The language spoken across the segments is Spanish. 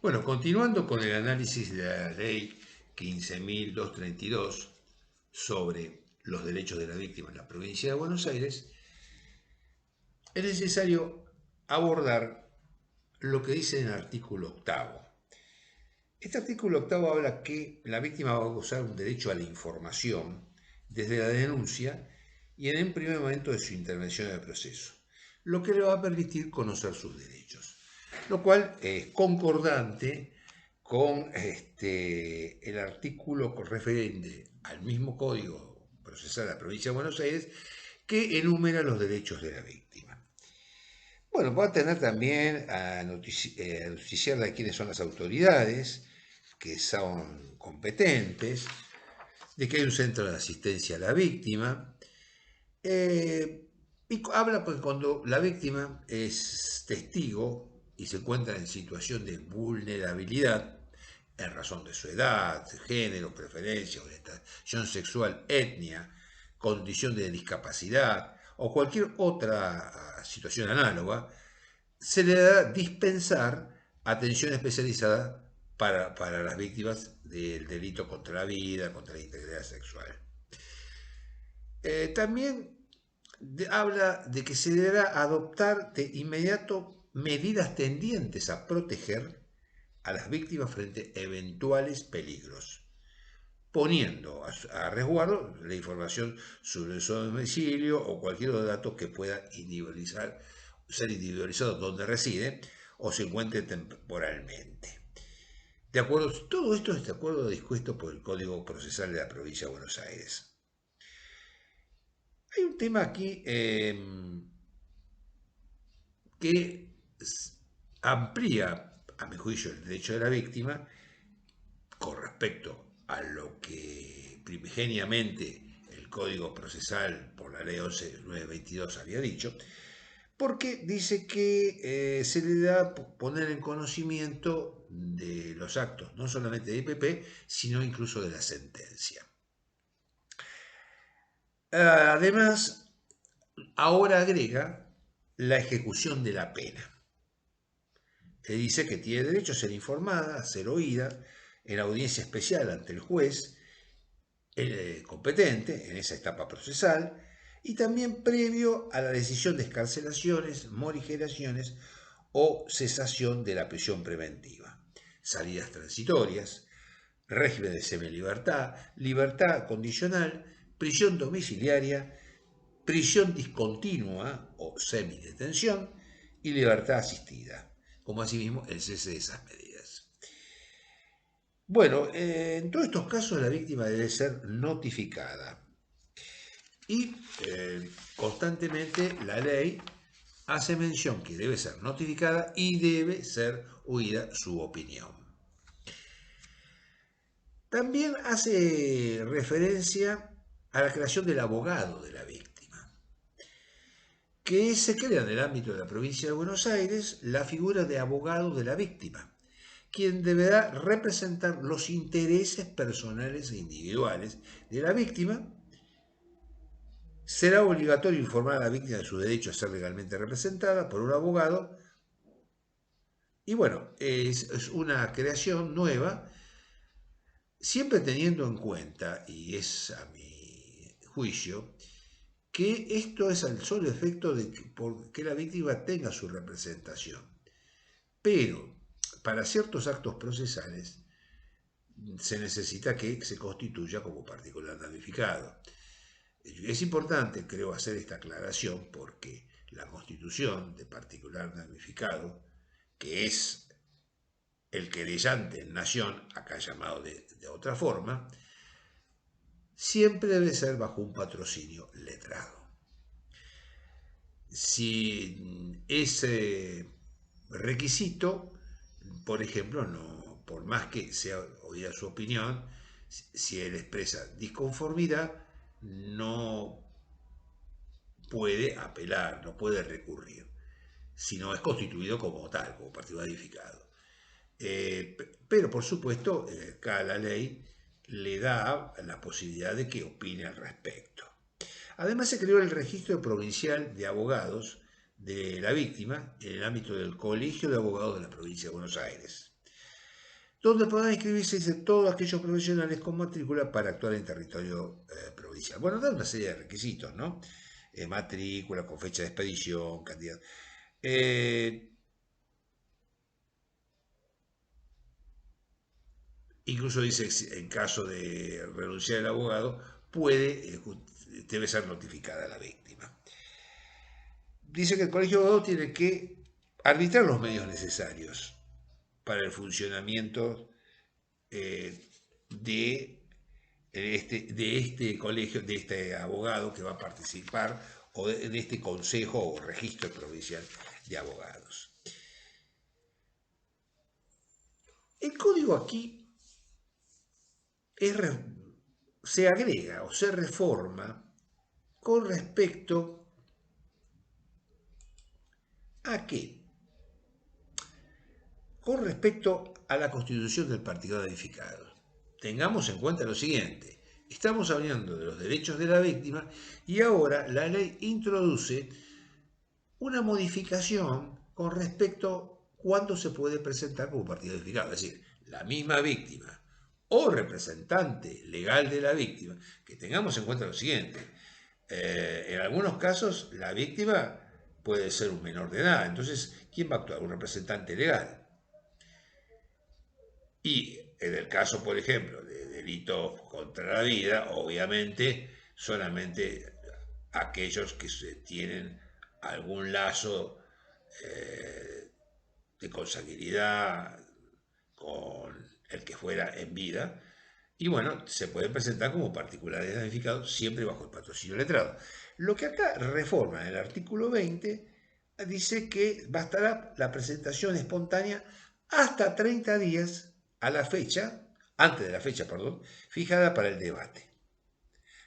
Bueno, continuando con el análisis de la ley 15.232 sobre los derechos de la víctima en la provincia de Buenos Aires, es necesario abordar lo que dice en el artículo octavo. Este artículo octavo habla que la víctima va a gozar un derecho a la información desde la denuncia y en el primer momento de su intervención en el proceso, lo que le va a permitir conocer sus derechos, lo cual es concordante con el artículo referente al mismo Código Procesal de la Provincia de Buenos Aires que enumera los derechos de la víctima. Bueno, va a tener también a noticiarle a quiénes son las autoridades que son competentes, de que hay un centro de asistencia a la víctima, y habla pues cuando la víctima es testigo y se encuentra en situación de vulnerabilidad en razón de su edad, género, preferencia, orientación sexual, etnia, condición de discapacidad o cualquier otra situación análoga, se le da dispensar atención especializada para las víctimas del delito contra la vida, contra la integridad sexual. También habla de que se deberá adoptar de inmediato medidas tendientes a proteger a las víctimas frente a eventuales peligros, poniendo a resguardo la información sobre su domicilio o cualquier otro dato que pueda ser individualizado donde reside o se encuentre temporalmente. Todo esto es de acuerdo dispuesto por el Código Procesal de la Provincia de Buenos Aires. Hay un tema aquí que amplía, a mi juicio, el derecho de la víctima con respecto a lo que primigeniamente el Código Procesal por la Ley 11.922 había dicho, porque dice que se le da poner en conocimiento de los actos, no solamente de IPP, sino incluso de la sentencia. Además, ahora agrega la ejecución de la pena. Que dice que tiene derecho a ser informada, a ser oída en audiencia especial ante el juez competente en esa etapa procesal y también previo a la decisión de excarcelaciones, morigeraciones o cesación de la prisión preventiva, salidas transitorias, régimen de semilibertad, libertad condicional, prisión domiciliaria, prisión discontinua o semidetención y libertad asistida, como asimismo el cese de esas medidas. Bueno, en todos estos casos la víctima debe ser notificada y constantemente la ley hace mención que debe ser notificada y debe ser oída su opinión. También hace referencia a la creación del abogado de la víctima, que se crea en el ámbito de la provincia de Buenos Aires la figura de abogado de la víctima, quien deberá representar los intereses personales e individuales de la víctima. Será obligatorio informar a la víctima de su derecho a ser legalmente representada por un abogado. Y bueno, es una creación nueva, siempre teniendo en cuenta, y es a mi juicio, que esto es al solo efecto de que la víctima tenga su representación. Pero para ciertos actos procesales se necesita que se constituya como particular damnificado. Es importante, creo, hacer esta aclaración porque la constitución de particular damnificado, que es el querellante en nación, acá llamado de otra forma, siempre debe ser bajo un patrocinio letrado. Si ese requisito, por ejemplo, no, por más que sea oída su opinión, si él expresa disconformidad, no puede apelar, no puede recurrir, si no es constituido como tal, como partido edificado. Pero por supuesto, acá la ley le da la posibilidad de que opine al respecto. Además se creó el registro provincial de abogados de la víctima en el ámbito del Colegio de Abogados de la provincia de Buenos Aires. donde podrán inscribirse dice, todos aquellos profesionales con matrícula para actuar en territorio provincial. Bueno, da una serie de requisitos, ¿no? Matrícula con fecha de expedición, candidato. Incluso dice, en caso de renunciar el abogado, debe ser notificada la víctima. Dice que el colegio de abogados tiene que arbitrar los medios necesarios para el funcionamiento de este colegio, de este abogado que va a participar, o de este consejo o registro provincial de abogados. El código aquí se agrega o se reforma con respecto a qué? Con respecto a la constitución del particular edificado. Tengamos en cuenta lo siguiente, estamos hablando de los derechos de la víctima y ahora la ley introduce una modificación con respecto a cuándo se puede presentar como partido edificado. Es decir, la misma víctima o representante legal de la víctima, que tengamos en cuenta lo siguiente, en algunos casos la víctima puede ser un menor de edad, entonces, ¿quién va a actuar? Un representante legal. Y en el caso, por ejemplo, de delitos contra la vida, obviamente solamente aquellos que tienen algún lazo de consanguinidad con el que fuera en vida, y bueno, se pueden presentar como particulares damnificados siempre bajo el patrocinio letrado. Lo que acá reforma en el artículo 20 dice que bastará la presentación espontánea hasta 30 días a la fecha, antes de la fecha, perdón, fijada para el debate.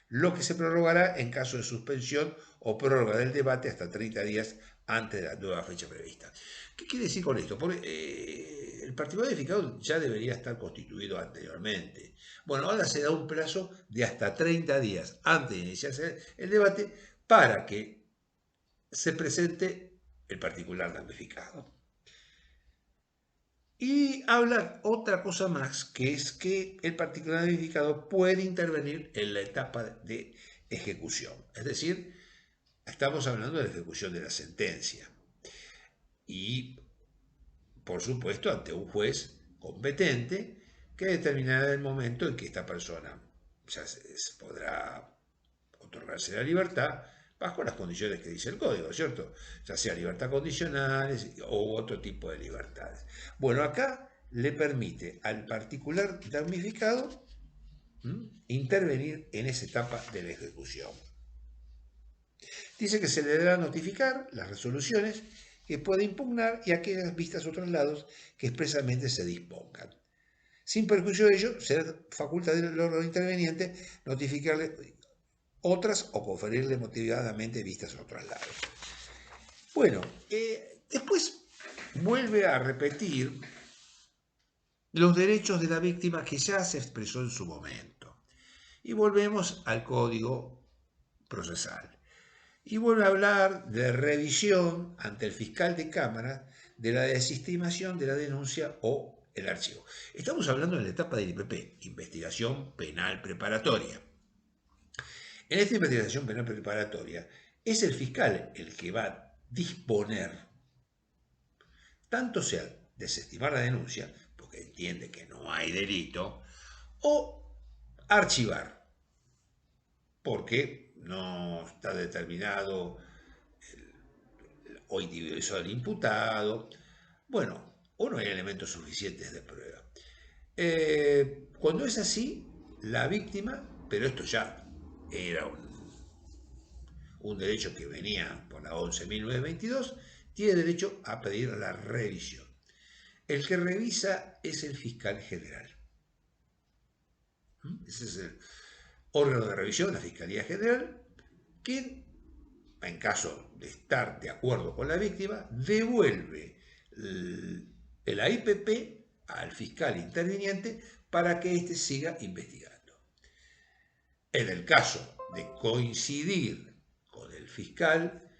Lo que se prorrogará en caso de suspensión o prórroga del debate hasta 30 días antes de la nueva fecha prevista. ¿Qué quiere decir con esto? Porque el partido edificado ya debería estar constituido anteriormente. Bueno, ahora se da un plazo de hasta 30 días antes de iniciarse el debate para que se presente el particular damnificado. Y habla otra cosa más, que es que el particular damnificado puede intervenir en la etapa de ejecución. Es decir, estamos hablando de la ejecución de la sentencia. Y, por supuesto, ante un juez competente que determinará el momento en que esta persona ya se podrá otorgarse la libertad bajo las condiciones que dice el código, ¿cierto? Ya sea libertad condicional o otro tipo de libertades. Bueno, acá le permite al particular damnificado intervenir en esa etapa de la ejecución. Dice que se le deberá notificar las resoluciones que puede impugnar y aquellas vistas o traslados que expresamente se dispongan. Sin perjuicio de ello, será facultad del órgano interveniente notificarle otras o conferirle motivadamente vistas o traslados. Bueno, después vuelve a repetir los derechos de la víctima que ya se expresó en su momento. Y volvemos al código procesal. Y vuelve a hablar de revisión ante el fiscal de cámara de la desestimación de la denuncia o el archivo. Estamos hablando de la etapa del IPP, investigación penal preparatoria. En esta investigación penal preparatoria es el fiscal el que va a disponer, tanto sea desestimar la denuncia, porque entiende que no hay delito, o archivar, porque no está determinado o individualizó al imputado, bueno, o no hay elementos suficientes de prueba. Cuando es así, la víctima, pero esto ya era un derecho que venía por la 11.922, tiene derecho a pedir la revisión. El que revisa es el fiscal general. Ese es el órgano de revisión, la Fiscalía General, que en caso de estar de acuerdo con la víctima, devuelve el AIPP al fiscal interviniente para que éste siga investigando. En el caso de coincidir con el fiscal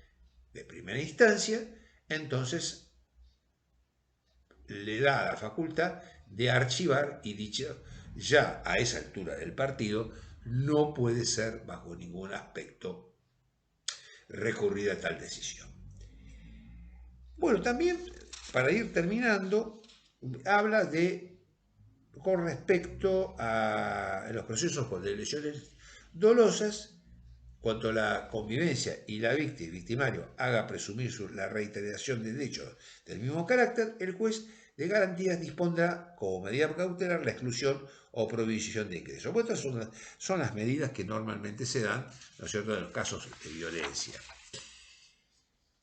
de primera instancia, entonces le da la facultad de archivar y dicho ya a esa altura del partido no puede ser bajo ningún aspecto recurrida tal decisión. Bueno, también para ir terminando, habla de con respecto a los procesos de lesiones dolosas, cuanto la convivencia y la víctima y victimario haga presumir la reiteración de hechos del mismo carácter, el juez de garantías dispondrá como medida cautelar la exclusión o prohibición de ingreso. Bueno, estas son las medidas que normalmente se dan, ¿no es cierto?, en los casos de violencia.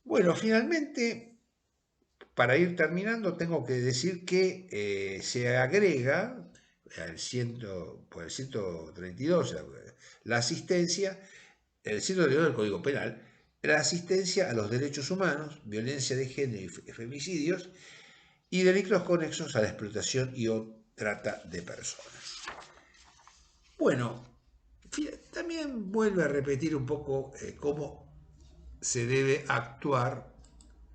Bueno, finalmente, para ir terminando, tengo que decir que se agrega por el 132 la asistencia, el 132 del Código Penal, la asistencia a los derechos humanos, violencia de género y femicidios, y delitos conexos a la explotación y o trata de personas. Bueno, también vuelve a repetir un poco cómo se debe actuar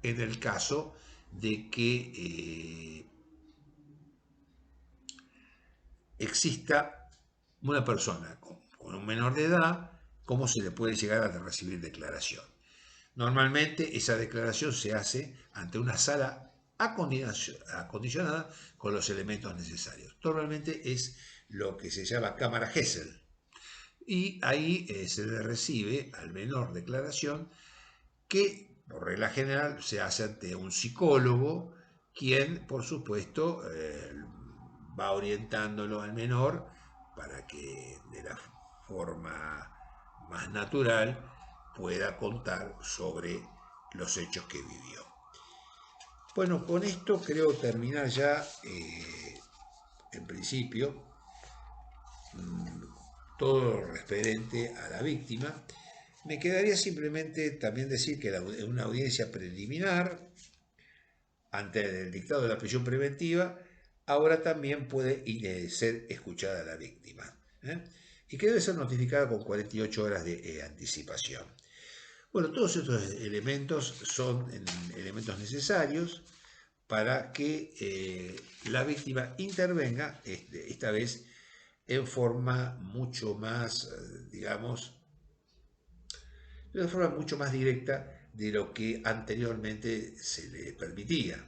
en el caso de que exista una persona con un menor de edad, cómo se le puede llegar a recibir declaración. Normalmente esa declaración se hace ante una sala acondicionada con los elementos necesarios. Normalmente es lo que se llama cámara Gesell. Y ahí se le recibe al menor declaración que, por regla general, se hace ante un psicólogo, quien, por supuesto, va orientándolo al menor para que de la forma más natural pueda contar sobre los hechos que vivió. Bueno, con esto creo terminar ya, en principio, todo lo referente a la víctima. Me quedaría simplemente también decir que en una audiencia preliminar, ante el dictado de la prisión preventiva, ahora también puede ser escuchada la víctima, y que debe ser notificada con 48 horas de anticipación. Bueno, todos estos elementos son elementos necesarios para que la víctima intervenga, esta vez en forma mucho más, digamos, de una forma mucho más directa de lo que anteriormente se le permitía.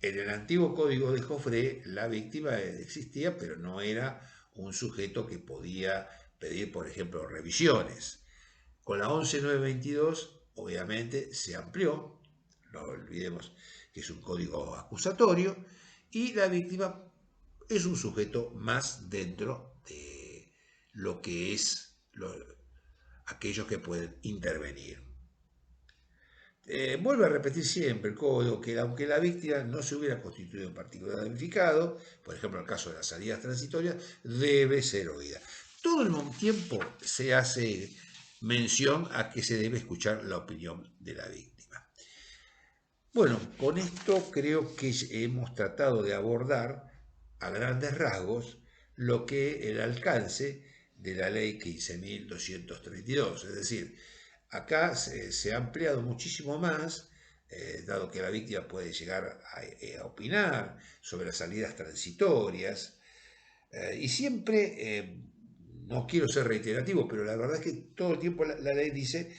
En el antiguo código de Joffre la víctima existía, pero no era un sujeto que podía pedir, por ejemplo, revisiones. Con la 11922, obviamente, se amplió, no olvidemos que es un código acusatorio, y la víctima es un sujeto más dentro de lo que es aquellos que pueden intervenir. Vuelve a repetir siempre el código que aunque la víctima no se hubiera constituido en particular damnificado, por ejemplo en el caso de las salidas transitorias, debe ser oída. Todo el tiempo se hace mención a que se debe escuchar la opinión de la víctima. Bueno, con esto creo que hemos tratado de abordar a grandes rasgos lo que el alcance de la ley 15.232, es decir, acá se ha ampliado muchísimo más, dado que la víctima puede llegar a opinar sobre las salidas transitorias, y siempre, no quiero ser reiterativo, pero la verdad es que todo el tiempo la ley dice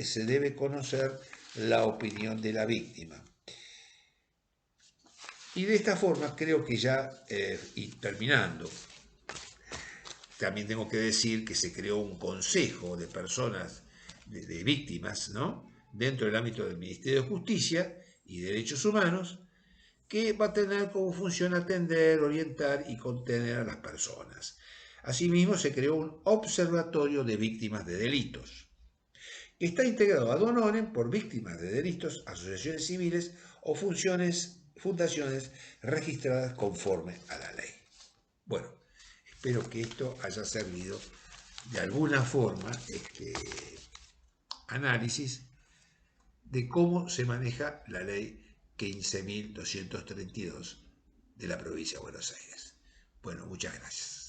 se debe conocer la opinión de la víctima. Y de esta forma creo que ya, y terminando, también tengo que decir que se creó un consejo de personas, de víctimas, ¿no?, dentro del ámbito del Ministerio de Justicia y Derechos Humanos, que va a tener como función atender, orientar y contener a las personas. Asimismo, se creó un observatorio de víctimas de delitos. Está integrado ad honorem por víctimas de delitos, asociaciones civiles o fundaciones registradas conforme a la ley. Bueno, espero que esto haya servido de alguna forma análisis de cómo se maneja la ley 15.232 de la provincia de Buenos Aires. Bueno, muchas gracias.